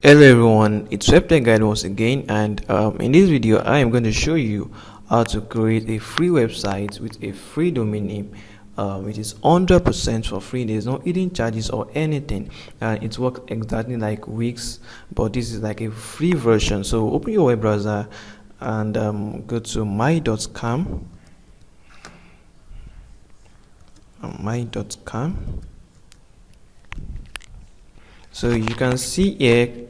Hello everyone, it's WebTech Guide once again, and in this video I am going to show you how to create a free website with a free domain name. It is 100% for free. There's no hidden charges or anything, and it works exactly like Wix, but this is like a free version. So open your web browser and go to my.com. My.com. So you can see here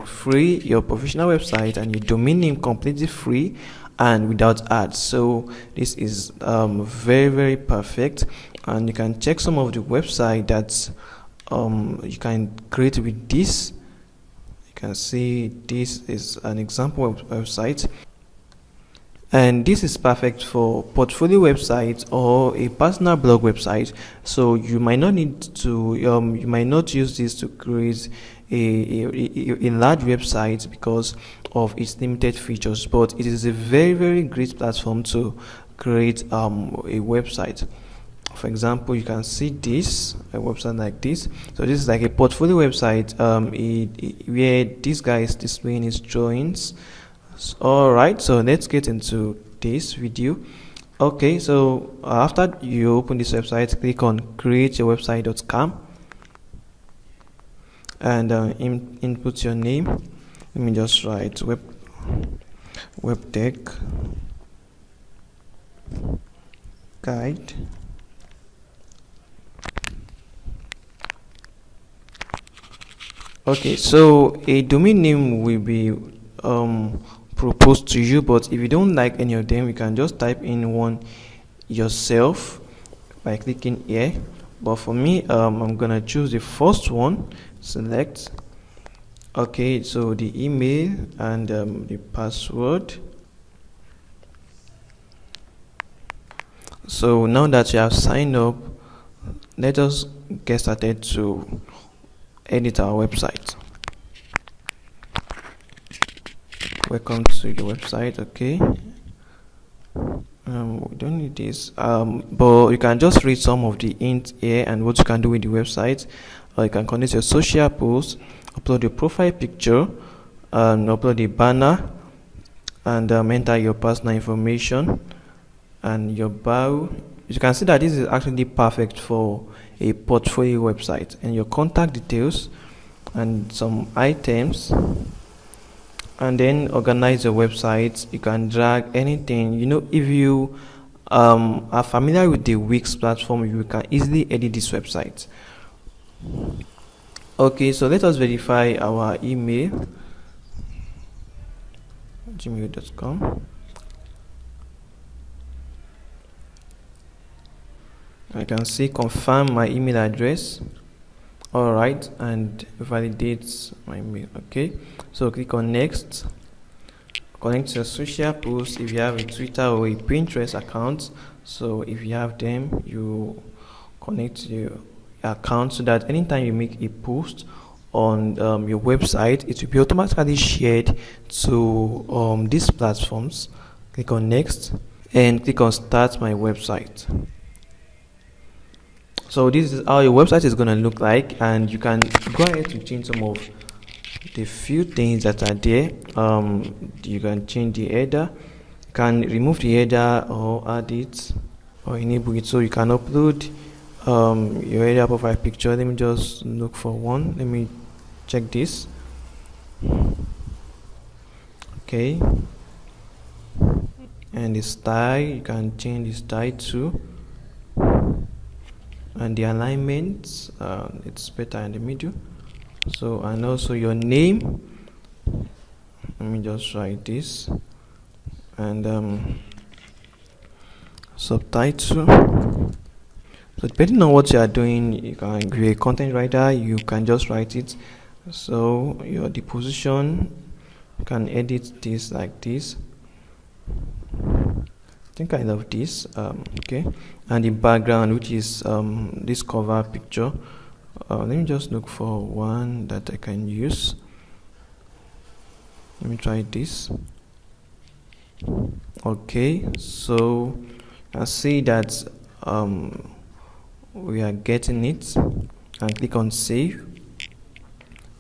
free, your professional website and your domain name completely free and without ads. So this is very perfect, and you can check some of the website that you can create with this. You can see this is an example website, and this is perfect for portfolio websites or a personal blog website. So you might not need to you might not use this to create a large website because of its limited features, but it is a very great platform to create a website. For example, you can see this a website like this. So this is like a portfolio website where this guy is displaying his drawings. All right, so let's get into this video. Okay, so after you open this website, click on createyourwebsite.com and input your name. Let me just write WebTech Guide. Okay, so a domain name will be proposed to you, but if you don't like any of them, you can just type in one yourself by clicking here. But for me, I'm gonna choose the first one. Select. Okay, so the email and the password. So now that you have signed up, let us get started to edit our website. Welcome to your website. Okay, we don't need this, but you can just read some of the hints here and what you can do with the website. You can connect your social posts, upload your profile picture, upload a banner, and enter your personal information and your bio. You can see that this is actually perfect for a portfolio website, and your contact details and some items. And then organize your website. You can drag anything. If you are familiar with the Wix platform, you can easily edit this website. Okay, so let us verify our email. gmail.com. I can see confirm my email address. All right, and validate my email. Okay, so click on next. Connect to your social posts if you have a Twitter or a Pinterest account. So if you have them, you connect to your account so that anytime you make a post on your website, it will be automatically shared to these platforms. Click on next and click on start my website. So this is how your website is going to look like, and you can go ahead to change some of the few things that are there. You can change the header, you can remove the header or add it or enable it. So you can upload your header profile picture. Let me just look for one. Let me check this. Okay, and the style, you can change the style too, and the alignment, it's better in the middle. So, and also your name. Let me just write this, and subtitle. So depending on what you are doing, you can, if you're a content writer, you can just write it. So the position, you can edit this like this. I think I love this. Okay, and the background, which is this cover picture. Let me just look for one that I can use. Let me try this. Okay, so I see that we are getting it, and click on save.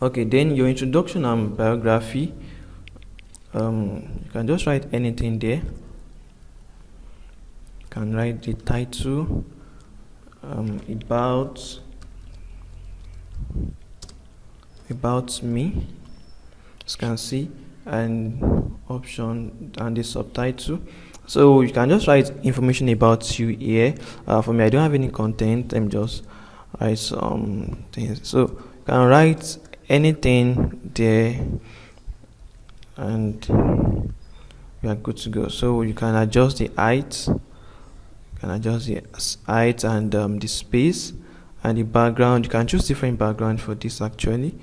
Okay, then your introduction and biography. You can just write anything there. You can write the title, about me, as you can see, and option and the subtitle. So you can just write information about you here. For me, I don't have any content. I'm just write some things. So you can write anything there, and you are good to go. So you can adjust the height. You can adjust the height and the space and the background. You can choose different background for this actually.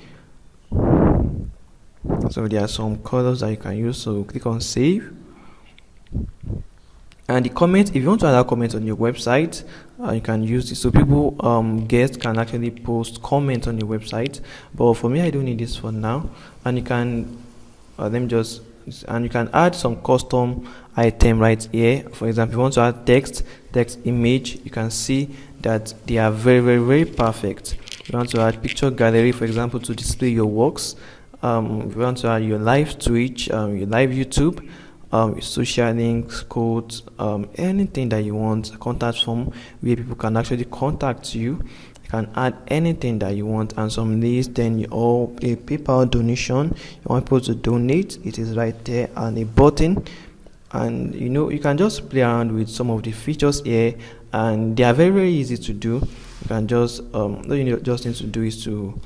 So there are some colors that you can use. So click on save. And the comment, if you want to add a comment on your website, you can use this. So people, guests can actually post comment on your website. But for me, I don't need this for now. And you can, you can add some custom item right here. For example, if you want to add text image, you can see that they are very, very, very perfect. If you want to add picture gallery, for example, to display your works. If you want to add your live Twitch, your live YouTube, social links, codes, anything that you want, contact form where people can actually contact you. You can add anything that you want and some links. Then a PayPal donation. You want people to donate, it is right there, and a button. And you can just play around with some of the features here, and they are very, very easy to do. You can just all you just need to do is to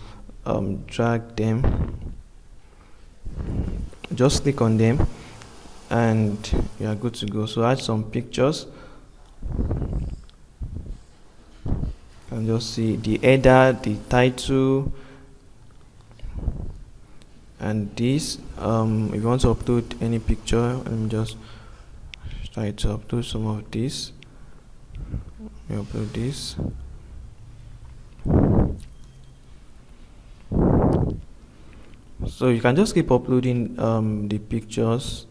drag them. Just click on them and you are good to go. So add some pictures. You can just see the header, the title, and this. If you want to upload any picture, let me just try to upload some of this. Let me upload this. So you can just keep uploading the pictures.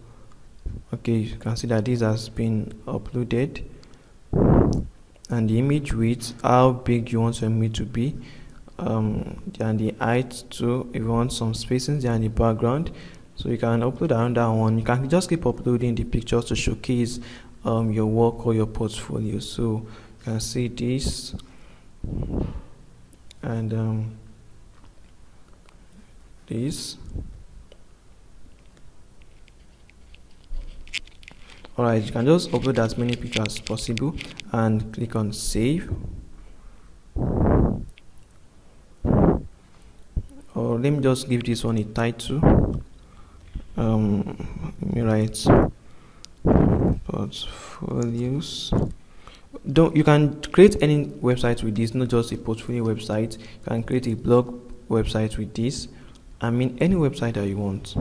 Okay, you can see that this has been uploaded, and the image width, how big you want your image to be, and the height too, if you want some spacing there in the background. So you can upload another one. You can just keep uploading the pictures to showcase your work or your portfolio. So you can see this, and this. Alright, you can just upload as many pictures as possible and click on save. Or let me just give this one a title. Let me write portfolios. You can create any website with this, not just a portfolio website. You can create a blog website with this. I mean any website that you want.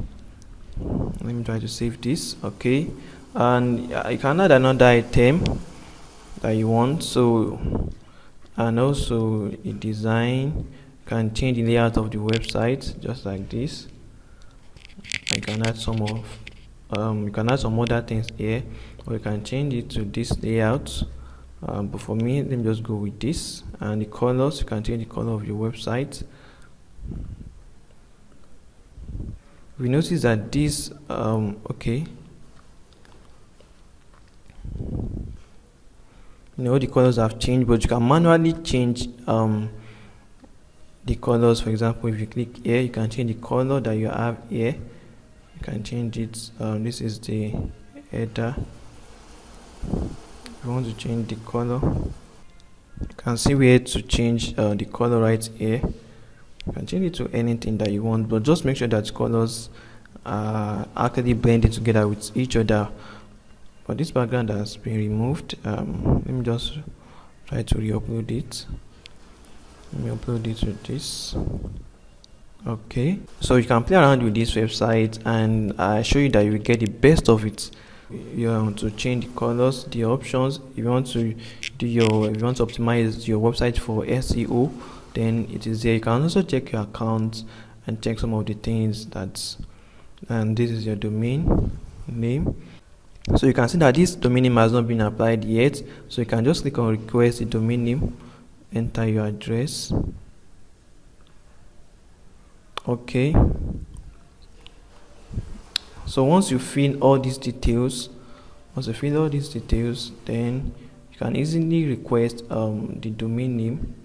Let me try to save this. Okay, and you can add another item that you want. So, and also a design. You can change the layout of the website just like this. I can add some other things here, or you can change it to this layout. But for me, let me just go with this. And the colors, you can change the color of your website. We notice that this okay, the colors have changed, but you can manually change the colors. For example, if you click here, you can change the color that you have here. You can change it. This is the header. If you want to change the color, you can see where to change the color right here. You can change it to anything that you want, but just make sure that colors are actually blending together with each other. But this background has been removed. Let me just try to re-upload it. Let me upload it to this. Okay, so you can play around with this website, and I show you that you will get the best of it. You want to change the colors, the options. If you want to optimize your website for SEO, then it is there. You can also check your account and check some of the things and this is your domain name. So you can see that this domain name has not been applied yet. So you can just click on request the domain name, enter your address, Okay, so once you fill all these details, then you can easily request the domain name.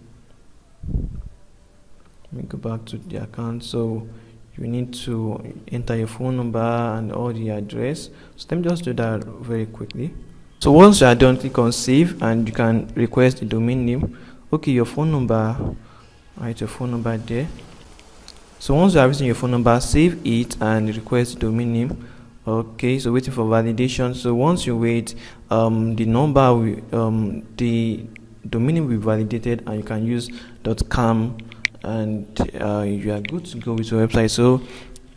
Let me go back to the account. So you need to enter your phone number and all the address. So let me just do that very quickly. So once you are done, click on save and you can request the domain name. Okay, your phone number, write your phone number there. So once you have written your phone number, save it and request the domain name. Okay, so waiting for validation. So once you wait, the number will, the domain name will be validated and you can use .com and you are good to go with your website. So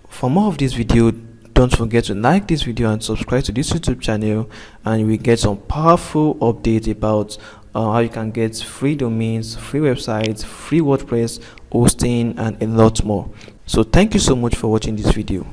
for more of this video, don't forget to like this video and subscribe to this YouTube channel, and you will get some powerful updates about how you can get free domains, free websites, free WordPress hosting, and a lot more. So thank you so much for watching this video.